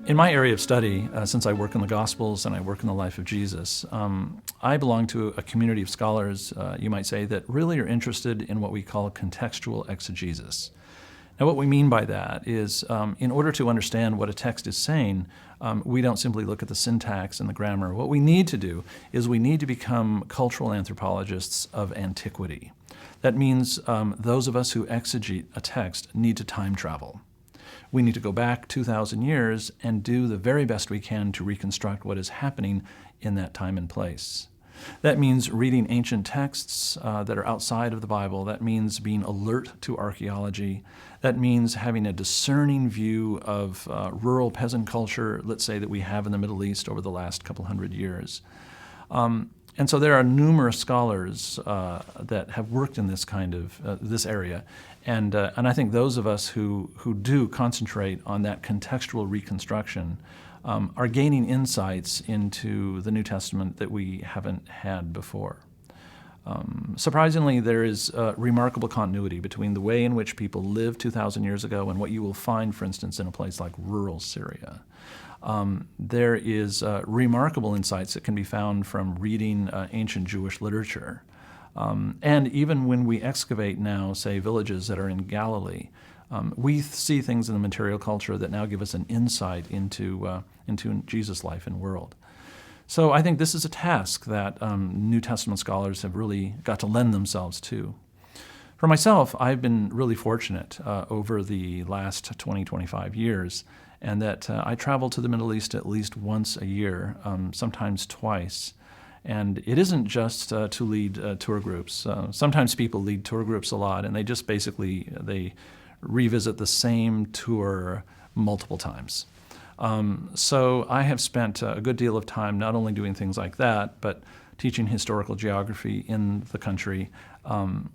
In my area of study, since I work in the Gospels and I work in the life of Jesus, I belong to a community of scholars, you might say, that really are interested in what we call contextual exegesis. Now, what we mean by that is, in order to understand what a text is saying, we don't simply look at the syntax and the grammar. What we need to do is we need to become cultural anthropologists of antiquity. That means those of us who exegete a text need to time travel. We need to go back 2,000 years and do the very best we can to reconstruct what is happening in that time and place. That means reading ancient texts that are outside of the Bible. That means being alert to archaeology. That means having a discerning view of rural peasant culture, let's say, that we have in the Middle East over the last couple hundred years. And so there are numerous scholars that have worked in this kind of this area, and I think those of us who do concentrate on that contextual reconstruction are gaining insights into the New Testament that we haven't had before. Surprisingly, there is remarkable continuity between the way in which people lived 2,000 years ago and what you will find, for instance, in a place like rural Syria. There is remarkable insights that can be found from reading ancient Jewish literature. And even when we excavate now, say, villages that are in Galilee, we see things in the material culture that now give us an insight into Jesus' life and world. So I think this is a task that New Testament scholars have really got to lend themselves to. For myself, I've been really fortunate over the last 20, 25 years, and that I travel to the Middle East at least once a year, sometimes twice. And it isn't just to lead tour groups. Sometimes people lead tour groups a lot, and they just basically, they revisit the same tour multiple times. So I have spent a good deal of time not only doing things like that, but teaching historical geography in the country,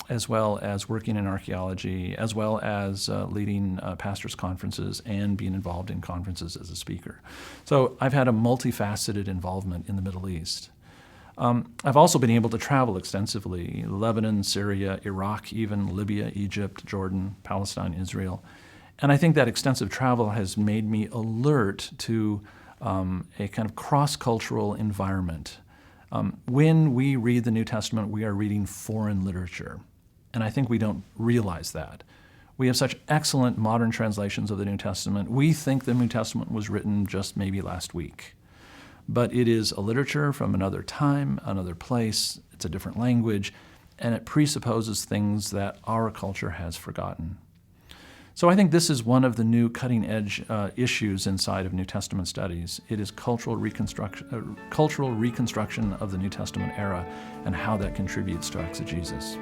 as well as working in archaeology, as well as leading pastors' conferences and being involved in conferences as a speaker. So I've had a multifaceted involvement in the Middle East. I've also been able to travel extensively: Lebanon, Syria, Iraq, even Libya, Egypt, Jordan, Palestine, Israel. And I think that extensive travel has made me alert to a kind of cross-cultural environment. When we read the New Testament, we are reading foreign literature, and I think we don't realize that. We have such excellent modern translations of the New Testament. We think the New Testament was written just maybe last week. But it is a literature from another time, another place, it's a different language, and it presupposes things that our culture has forgotten. So I think this is one of the new cutting-edge issues inside of New Testament studies. It is cultural reconstruction of the New Testament era and how that contributes to exegesis.